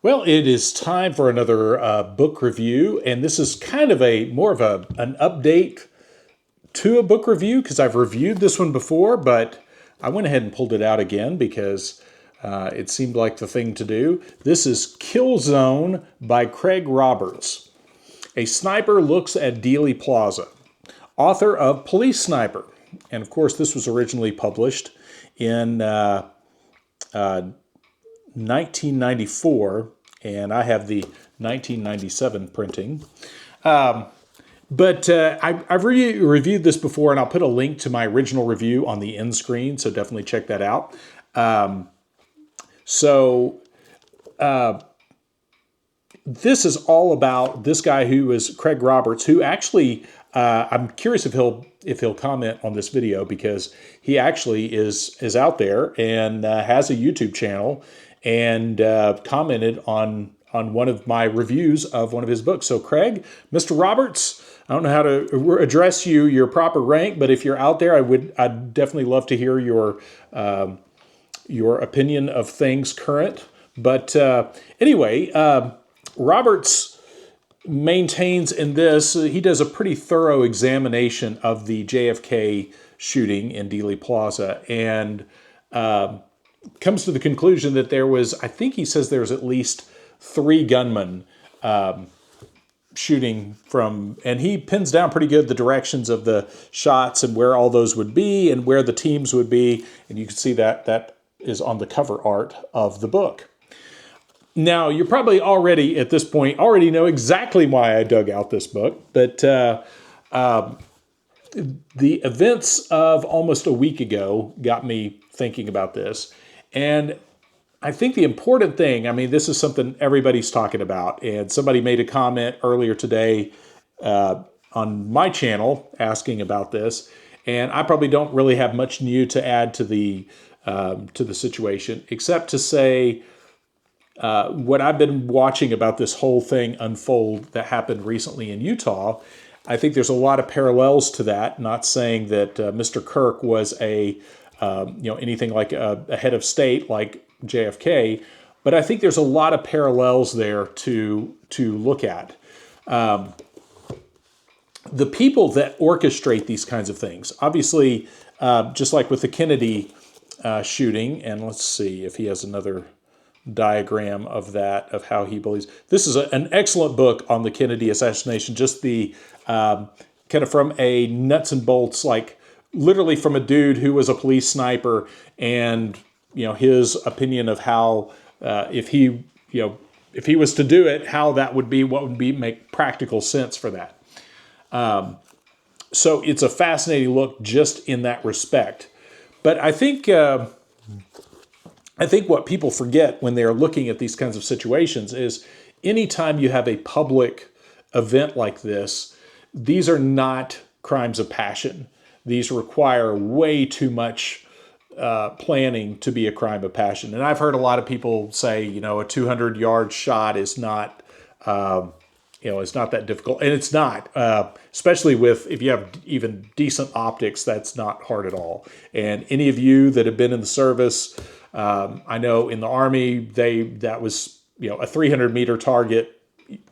Well, it is time for another book review, and this is kind of a more of an update to a book review because I've reviewed this one before, but I went ahead and pulled it out again because it seemed like the thing to do. This is Killzone by Craig Roberts. A sniper looks at Dealey Plaza, author of Police Sniper. And of course, this was originally published in 1994, and I have the 1997 printing. But I've reviewed this before, and I'll put a link to my original review on the end screen, so definitely check that out. This is all about this guy who is Craig Roberts, who actually I'm curious if he'll comment on this video because he actually is out there and has a YouTube channel and commented on one of my reviews of one of his books. So Craig, Mr. Roberts, I don't know how to address you, your proper rank, but if you're out there, I'd definitely love to hear your opinion of things current. But anyway, Roberts maintains in this, he does a pretty thorough examination of the JFK shooting in Dealey Plaza and comes to the conclusion that there was, I think he says there's at least 3 gunmen shooting from, and he pins down pretty good the directions of the shots and where all those would be and where the teams would be. And you can see that is on the cover art of the book. Now, you're probably already, at this point, already know exactly why I dug out this book, but the events of almost a week ago got me thinking about this. And I think the important thing, I mean, this is something everybody's talking about, and somebody made a comment earlier today on my channel asking about this, and I probably don't really have much new to add to the situation, except to say what I've been watching about this whole thing unfold that happened recently in Utah. I think there's a lot of parallels to that. Not saying that Mr. Kirk was anything like a head of state like JFK, but I think there's a lot of parallels there to look at. The people that orchestrate these kinds of things, obviously, just like with the Kennedy shooting, and let's see if he has another diagram of that, of how he believes. This is an excellent book on the Kennedy assassination, just the kind of from a nuts and bolts, like literally from a dude who was a police sniper and, his opinion of how if he was to do it, how that would be, what would be make practical sense for that. So it's a fascinating look just in that respect. But I think what people forget when they're looking at these kinds of situations is anytime you have a public event like this, these are not crimes of passion. These require way too much planning to be a crime of passion. And I've heard a lot of people say, a 200-yard shot is not, it's not that difficult. And it's not, especially if you have even decent optics, that's not hard at all. And any of you that have been in the service, I know in the Army, that was, a 300-meter target,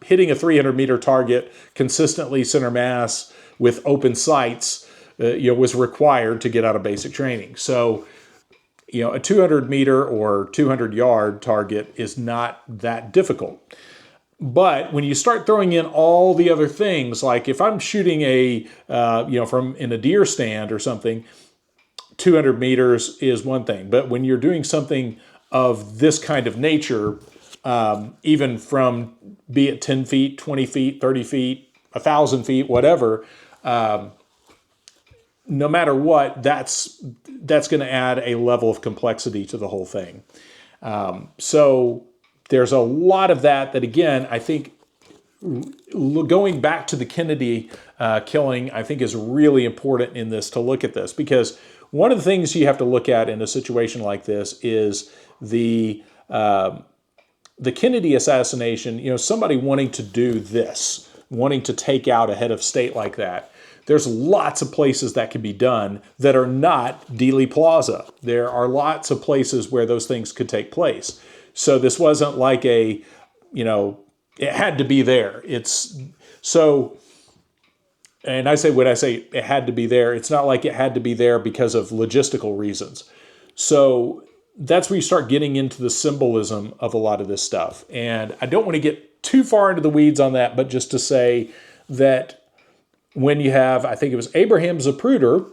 hitting a 300-meter target consistently center mass with open sights, was required to get out of basic training. So, a 200-meter or 200-yard target is not that difficult. But when you start throwing in all the other things, like if I'm shooting from in a deer stand or something, 200 meters is one thing. But when you're doing something of this kind of nature, even from, be it 10 feet, 20 feet, 30 feet, 1,000 feet, whatever, no matter what, that's going to add a level of complexity to the whole thing. So there's a lot of that again, I think going back to the Kennedy killing, I think is really important in this to look at this, because one of the things you have to look at in a situation like this is the Kennedy assassination, somebody wanting to do this, wanting to take out a head of state like that. There's lots of places that can be done that are not Dealey Plaza. There are lots of places where those things could take place. So this wasn't like a it had to be there. It's so, and when I say it had to be there, it's not like it had to be there because of logistical reasons. So that's where you start getting into the symbolism of a lot of this stuff. And I don't want to get too far into the weeds on that, but just to say that when you have, I think it was Abraham Zapruder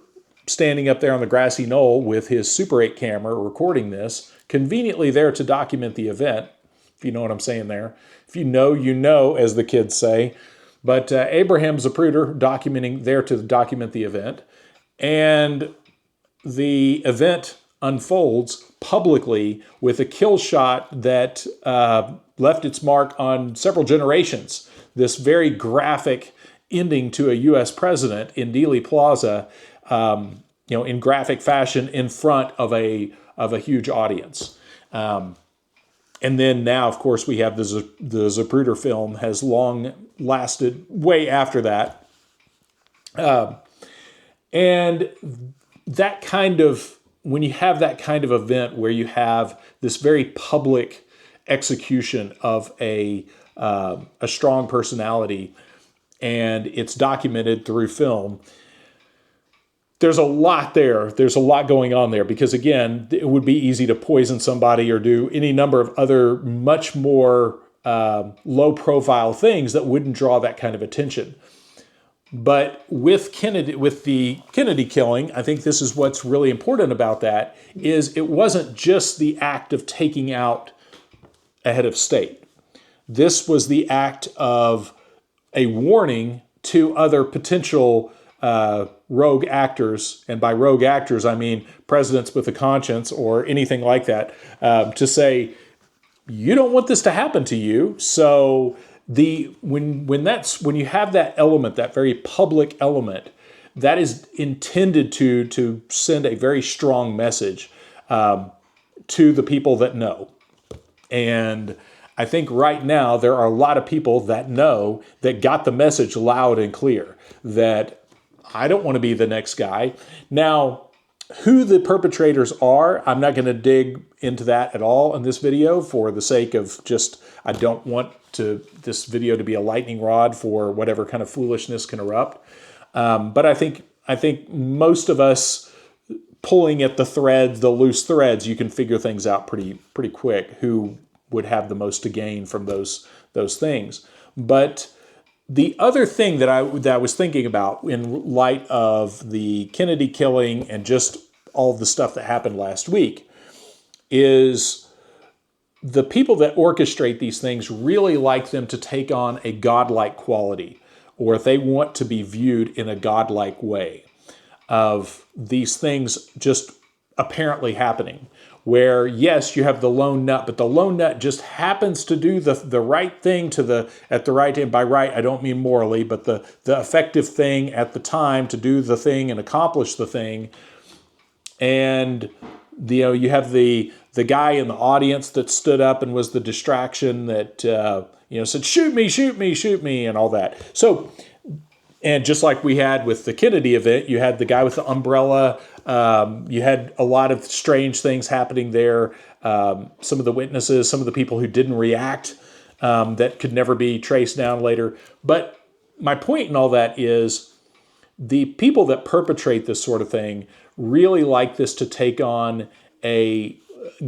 standing up there on the grassy knoll with his Super 8 camera recording this, conveniently there to document the event, if you know what I'm saying there. If you know, as the kids say. But Abraham Zapruder there to document the event. And the event unfolds publicly with a kill shot that left its mark on several generations. This very graphic ending to a U.S. president in Dealey Plaza, in graphic fashion in front of a huge audience. And then now, of course, we have the Zapruder film has long lasted way after that. And that kind of, when you have that kind of event where you have this very public execution of a strong personality and it's documented through film, there's a lot there. There's a lot going on there because, again, it would be easy to poison somebody or do any number of other much more low-profile things that wouldn't draw that kind of attention. But with the Kennedy killing, I think this is what's really important about that, is it wasn't just the act of taking out a head of state. This was the act of a warning to other potential rogue actors, and by rogue actors I mean presidents with a conscience or anything like that, to say, you don't want this to happen to you. So when you have that element, that very public element, that is intended to send a very strong message to the people that know. And I think right now there are a lot of people that know, that got the message loud and clear, that I don't want to be the next guy. Now, who the perpetrators are, I'm not going to dig into that at all in this video for the sake of just, I don't want this video to be a lightning rod for whatever kind of foolishness can erupt. But I think most of us, pulling at the loose threads, you can figure things out pretty quick who would have the most to gain from those things. But the other thing that I was thinking about in light of the Kennedy killing and just all of the stuff that happened last week is the people that orchestrate these things really like them to take on a godlike quality, or if they want to be viewed in a godlike way of these things just apparently happening. Where, yes, you have the lone nut, but the lone nut just happens to do the right thing at the right time. By right, I don't mean morally, but the effective thing at the time to do the thing and accomplish the thing. And you have the guy in the audience that stood up and was the distraction that said, shoot me, and all that. So, and just like we had with the Kennedy event, you had the guy with the umbrella. You had a lot of strange things happening there. Some of the witnesses, some of the people who didn't react, that could never be traced down later. But my point in all that is the people that perpetrate this sort of thing really like this to take on a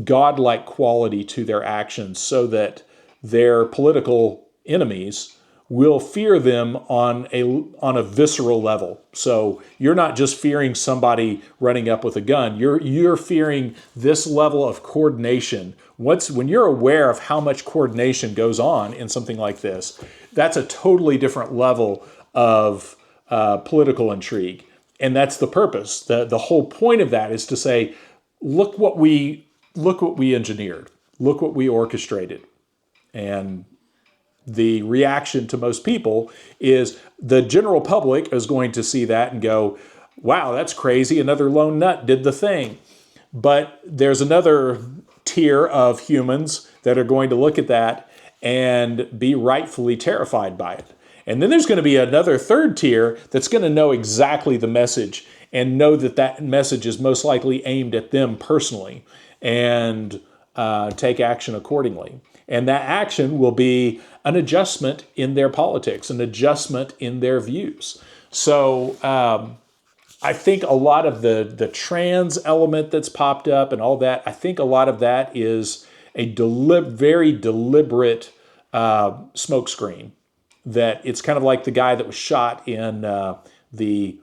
godlike quality to their actions so that their political enemies will fear them on a visceral level. So you're not just fearing somebody running up with a gun. You're fearing this level of coordination. When you're aware of how much coordination goes on in something like this, that's a totally different level of political intrigue. And that's the purpose. The whole point of that is to say, look what we engineered. Look what we orchestrated. And the reaction to most people is the general public is going to see that and go, wow, that's crazy. Another lone nut did the thing. But there's another tier of humans that are going to look at that and be rightfully terrified by it. And then there's going to be another third tier that's going to know exactly the message and know that message is most likely aimed at them personally and take action accordingly. And that action will be an adjustment in their politics, an adjustment in their views. So I think a lot of the trans element that's popped up and all that, I think a lot of that is a very deliberate smokescreen. That it's kind of like the guy that was shot in the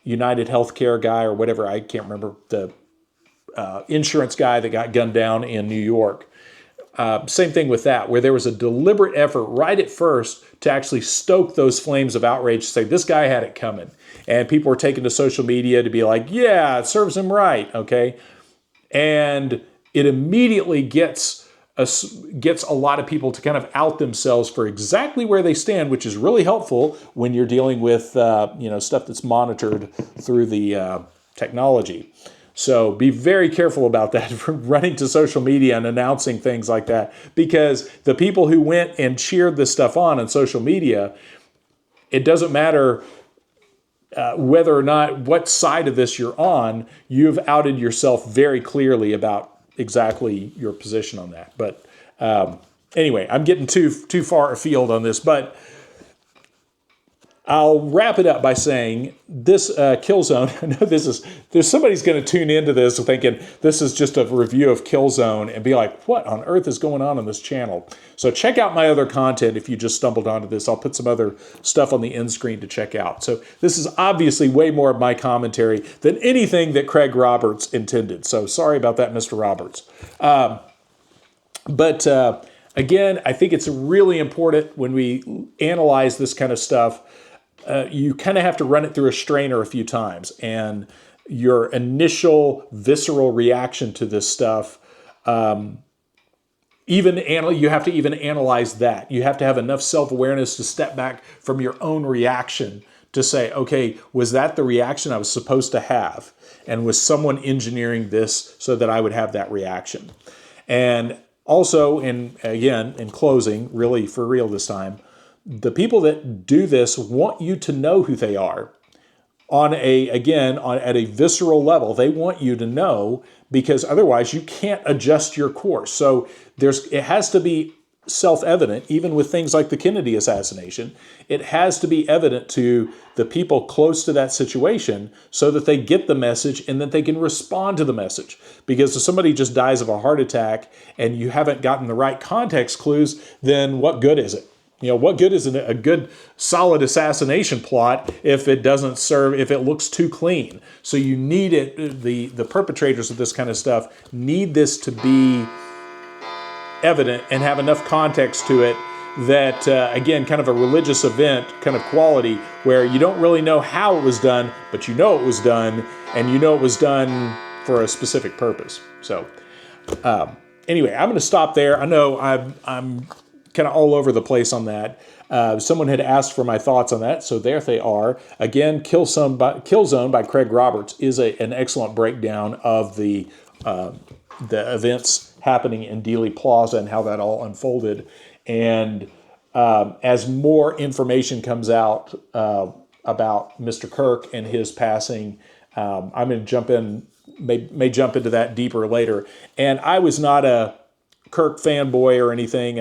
United Healthcare guy or whatever, I can't remember, the insurance guy that got gunned down in New York. Same thing with that, where there was a deliberate effort right at first to actually stoke those flames of outrage, to say this guy had it coming. And people were taking to social media to be like, yeah, it serves him right, okay? And it immediately gets a lot of people to kind of out themselves for exactly where they stand, which is really helpful when you're dealing with stuff that's monitored through the technology. So be very careful about that, from running to social media and announcing things like that, because the people who went and cheered this stuff on social media, it doesn't matter whether or not what side of this you're on, you've outed yourself very clearly about exactly your position on that. But anyway, I'm getting too far afield on this, but I'll wrap it up by saying this Killzone, I know there's somebody's going to tune into this thinking this is just a review of Killzone and be like, what on earth is going on this channel? So check out my other content if you just stumbled onto this. I'll put some other stuff on the end screen to check out. So this is obviously way more of my commentary than anything that Craig Roberts intended. So sorry about that, Mr. Roberts. But again, I think it's really important when we analyze this kind of stuff. You kind of have to run it through a strainer a few times, and your initial visceral reaction to this stuff, you have to even analyze that. You have to have enough self-awareness to step back from your own reaction to say, okay, was that the reaction I was supposed to have? And was someone engineering this so that I would have that reaction? And also, in closing, really for real this time, the people that do this want you to know who they are at a visceral level. They want you to know, because otherwise you can't adjust your course. So it has to be self-evident, even with things like the Kennedy assassination. It has to be evident to the people close to that situation so that they get the message and that they can respond to the message. Because if somebody just dies of a heart attack and you haven't gotten the right context clues, then what good is it? What good is a good solid assassination plot if it looks too clean? So you need it, the perpetrators of this kind of stuff need this to be evident and have enough context to it that, again, kind of a religious event kind of quality, where you don't really know how it was done, but you know it was done, and you know it was done for a specific purpose. So anyway, I'm going to stop there. I know I'm kind of all over the place on that. Someone had asked for my thoughts on that, so there they are. Again, Killzone by Craig Roberts is an excellent breakdown of the events happening in Dealey Plaza and how that all unfolded. And as more information comes out about Mr. Kirk and his passing, I'm going to jump in, may jump into that deeper later. And I was not a Kirk fanboy or anything.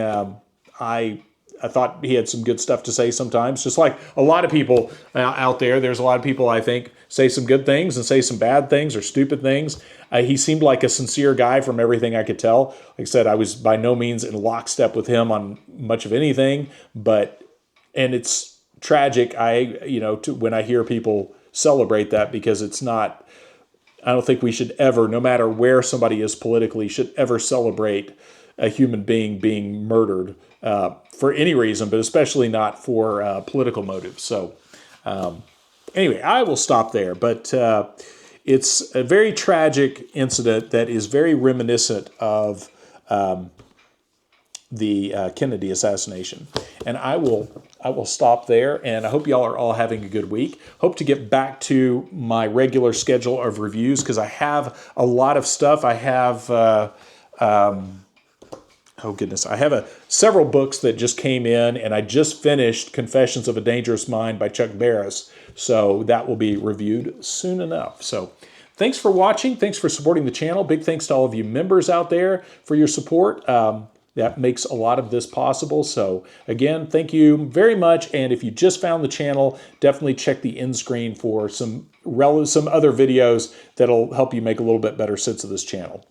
I thought he had some good stuff to say sometimes, just like a lot of people out there. There's a lot of people, I think, say some good things and say some bad things or stupid things. He seemed like a sincere guy from everything I could tell. Like I said, I was by no means in lockstep with him on much of anything, and it's tragic, when I hear people celebrate that, because it's not, I don't think we should ever, no matter where somebody is politically, should ever celebrate a human being murdered for any reason, but especially not for political motives. So anyway, I will stop there. But it's a very tragic incident that is very reminiscent of the Kennedy assassination. And I will stop there, and I hope y'all are all having a good week. Hope to get back to my regular schedule of reviews, because I have a lot of stuff. I have I have several books that just came in, and I just finished Confessions of a Dangerous Mind by Chuck Barris. So that will be reviewed soon enough. So thanks for watching. Thanks for supporting the channel. Big thanks to all of you members out there for your support. that makes a lot of this possible. So again, thank you very much. And if you just found the channel, definitely check the end screen for some other videos that'll help you make a little bit better sense of this channel.